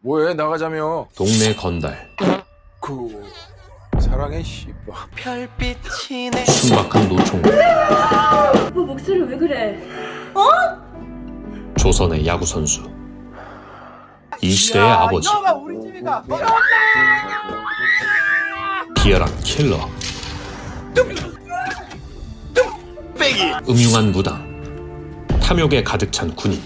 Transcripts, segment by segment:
뭐해 나가자며. 동네 건달, 그 사랑의 씨발. 별빛이 내 순박한 노총각, 뭐 목소리 왜 그래? 조선의 야구 선수, 이 시대의 아버지, 비열한 킬러, 음흉한 무당, 탐욕에 가득 찬 군인,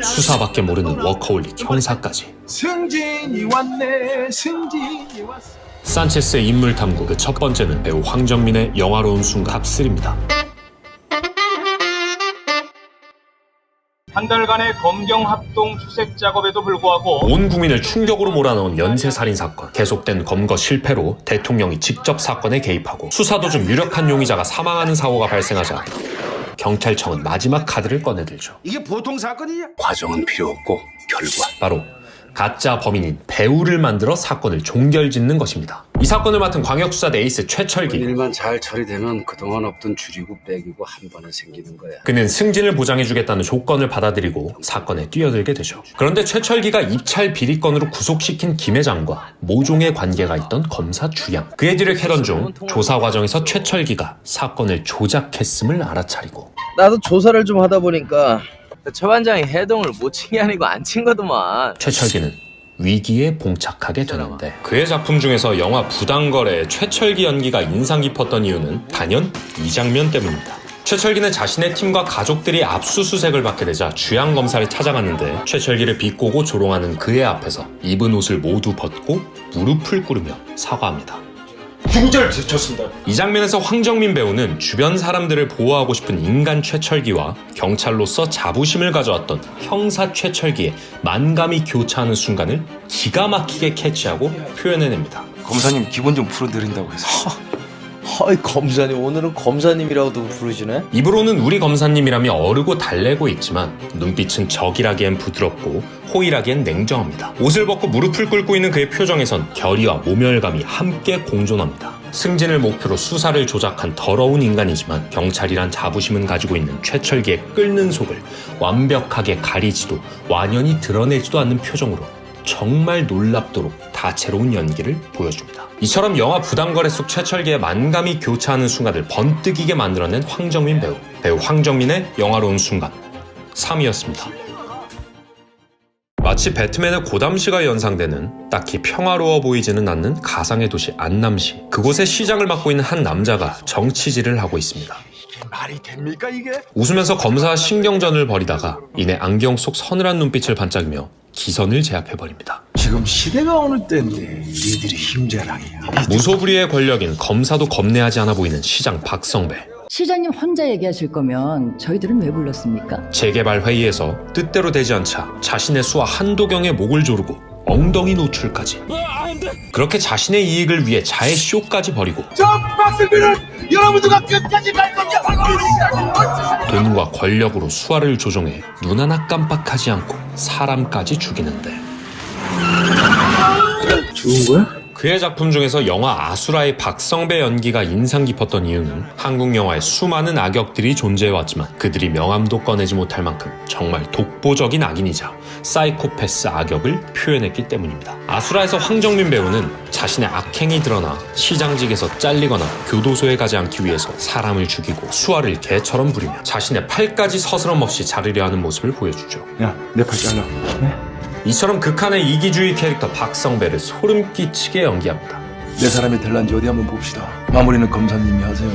수사밖에 모르는 워커홀릭 형사까지. 승진이 왔네, 승진이 왔어. 산체스의 인물 탐구 그 첫 번째는 배우 황정민의 영화로운 순간 탑3입니다. 한 달간의 검경 합동 수색 작업에도 불구하고 온 국민을 충격으로 몰아넣은 연쇄살인 사건. 계속된 검거 실패로 대통령이 직접 사건에 개입하고 수사 도중 유력한 용의자가 사망하는 사고가 발생하자 경찰청은 마지막 카드를 꺼내들죠. 이게 보통 사건이냐? 과정은 필요 없고 결과. 바로 가짜 범인인 배우를 만들어 사건을 종결짓는 것입니다. 이 사건을 맡은 광역수사대 에이스 최철기. 일만 잘 처리되면 그동안 없던 줄이고 빼기고 한 번에 생기는 거야. 그는 승진을 보장해주겠다는 조건을 받아들이고 사건에 뛰어들게 되죠. 그런데 최철기가 입찰 비리건으로 구속시킨 김 회장과 모종의 관계가 있던 검사 주양. 그의 뒤를 캐던 중 조사 과정에서 최철기가 사건을 조작했음을 알아차리고 나도 조사를 좀 하다 보니까 최 반장이 해동을 못 친 게 아니고 안 친 거더만. 최철기는 위기에 봉착하게 되는데 그의 작품 중에서 영화 부당거래에 최철기 연기가 인상 깊었던 이유는 단연 이 장면 때문입니다. 최철기는 자신의 팀과 가족들이 압수수색을 받게 되자 주양 검사를 찾아갔는데 최철기를 비꼬고 조롱하는 그의 앞에서 입은 옷을 모두 벗고 무릎을 꿇으며 사과합니다. 중절 제쳤습니다. 이 장면에서 황정민 배우는 주변 사람들을 보호하고 싶은 인간 최철기와 경찰로서 자부심을 가져왔던 형사 최철기의 만감이 교차하는 순간을 기가 막히게 캐치하고 표현해냅니다. 검사님 기분 좀 풀어드린다고 해서. 어이 검사님, 오늘은 검사님이라고도 부르시네. 입으로는 우리 검사님이라며 어르고 달래고 있지만 눈빛은 적이라기엔 부드럽고 호의라기엔 냉정합니다. 옷을 벗고 무릎을 꿇고 있는 그의 표정에선 결의와 모멸감이 함께 공존합니다. 승진을 목표로 수사를 조작한 더러운 인간이지만 경찰이란 자부심은 가지고 있는 최철기의 끓는 속을 완벽하게 가리지도 완연히 드러내지도 않는 표정으로 정말 놀랍도록 다채로운 연기를 보여줍니다. 이처럼 영화 부당거래 속 최철기의 만감이 교차하는 순간을 번뜩이게 만들어낸 황정민 배우. 배우 황정민의 영화로운 순간 3위였습니다. 마치 배트맨의 고담시가 연상되는 딱히 평화로워 보이지는 않는 가상의 도시 안남시. 그곳의 시장을 맡고 있는 한 남자가 정치질을 하고 있습니다. 말이 됩니까 이게? 웃으면서 검사와 신경전을 벌이다가 이내 안경 속 서늘한 눈빛을 반짝이며 기선을 제압해버립니다. 지금 시대가 어느 때인데 니들이 힘자랑이야. 무소불위의 권력인 검사도 겁내하지 않아 보이는 시장 박성배. 시장님 혼자 얘기하실 거면 저희들은 왜 불렀습니까? 재개발 회의에서 뜻대로 되지 않자 자신의 수와 한도경의 목을 조르고 엉덩이 노출까지. 그렇게 자신의 이익을 위해 자해 쇼까지 벌이고 저 박승빈은 여러분들과 끝까지 갈 겁니다. 돈과 권력으로 수화를 조종해 눈 하나 깜빡하지 않고 사람까지 죽이는데 죽은 거야? 그의 작품 중에서 영화 아수라의 박성배 연기가 인상 깊었던 이유는 한국 영화에 수많은 악역들이 존재해왔지만 그들이 명함도 꺼내지 못할 만큼 정말 독보적인 악인이자 사이코패스 악역을 표현했기 때문입니다. 아수라에서 황정민 배우는 자신의 악행이 드러나 시장직에서 잘리거나 교도소에 가지 않기 위해서 사람을 죽이고 수화를 개처럼 부리며 자신의 팔까지 서스럼 없이 자르려 하는 모습을 보여주죠. 야, 내 팔 잘라. 이처럼 극한의 이기주의 캐릭터 박성배를 소름 끼치게 연기합니다. 내 사람이 될란지 어디 한번 봅시다. 마무리는 검사님이 하세요.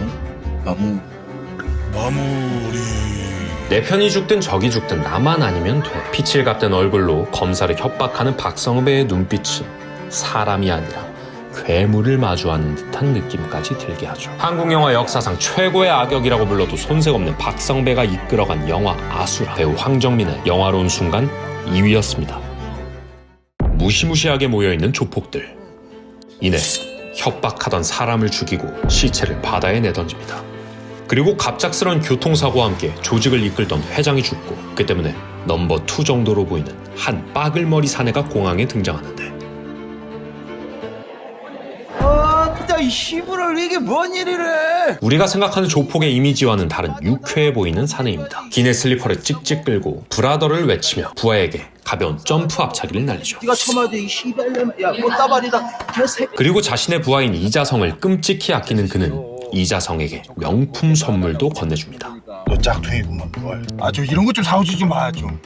마무리. 내 편이 죽든 적이 죽든 나만 아니면 돼. 피칠갑된 얼굴로 검사를 협박하는 박성배의 눈빛은 사람이 아니라 괴물을 마주하는 듯한 느낌까지 들게 하죠. 한국 영화 역사상 최고의 악역이라고 불러도 손색없는 박성배가 이끌어간 영화 아수라. 배우 황정민의 영화로운 순간 2위였습니다. 무시무시하게 모여있는 조폭들. 이내 협박하던 사람을 죽이고 시체를 바다에 내던집니다. 그리고 갑작스러운 교통사고와 함께 조직을 이끌던 회장이 죽고 그 때문에 넘버 2 정도로 보이는 한 빠글머리 사내가 공항에 등장하는데 진짜 이 씨부랄 이게 뭔 일이래? 우리가 생각하는 조폭의 이미지와는 다른 유쾌해 보이는 사내입니다. 기내 슬리퍼를 찍찍 끌고 브라더를 외치며 부하에게 가벼운 점프 앞차기를 날리죠. 네가 처마대 이 씨발년, 야 꽃다발이다 개새끼. 그리고 자신의 부하인 이자성을 끔찍히 아끼는 그는 이자성에게 명품 선물도 건네줍니다. 너 짝퉁이구만 뭘. 좀 이런 것 좀 사오지 좀 마 좀.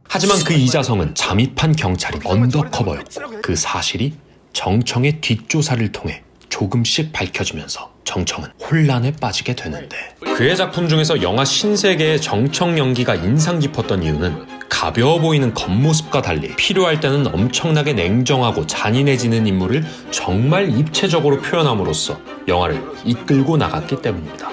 하지만 그 이자성은 잠입한 경찰이 언더커버였고 그 사실이 정청의 뒷조사를 통해 조금씩 밝혀지면서 정청은 혼란에 빠지게 되는데, 그의 작품 중에서 영화 신세계의 정청 연기가 인상 깊었던 이유는 가벼워 보이는 겉모습과 달리 필요할 때는 엄청나게 냉정하고 잔인해지는 인물을 정말 입체적으로 표현함으로써 영화를 이끌고 나갔기 때문입니다.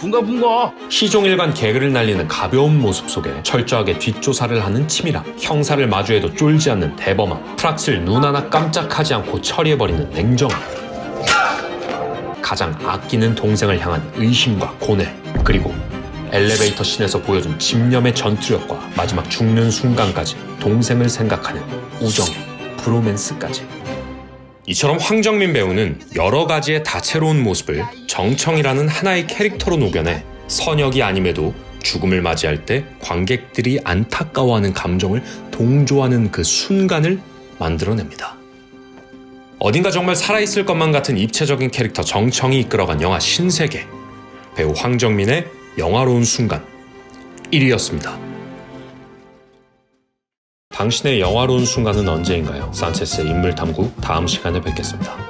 붕가. 시종일관 개그를 날리는 가벼운 모습 속에 철저하게 뒷조사를 하는 치밀함, 형사를 마주해도 쫄지 않는 대범함, 프락스를 눈 하나 깜짝하지 않고 처리해버리는 냉정함, 가장 아끼는 동생을 향한 의심과 고뇌, 그리고 엘리베이터 씬에서 보여준 집념의 전투력과 마지막 죽는 순간까지 동생을 생각하는 우정의 브로맨스까지. 이처럼 황정민 배우는 여러 가지의 다채로운 모습을 정청이라는 하나의 캐릭터로 녹여내 선역이 아님에도 죽음을 맞이할 때 관객들이 안타까워하는 감정을 동조하는 그 순간을 만들어냅니다. 어딘가 정말 살아있을 것만 같은 입체적인 캐릭터 정청이 이끌어간 영화 신세계, 배우 황정민의 영화로운 순간 1위였습니다. 당신의 영화로운 순간은 언제인가요? 산체스의 인물탐구 다음 시간에 뵙겠습니다.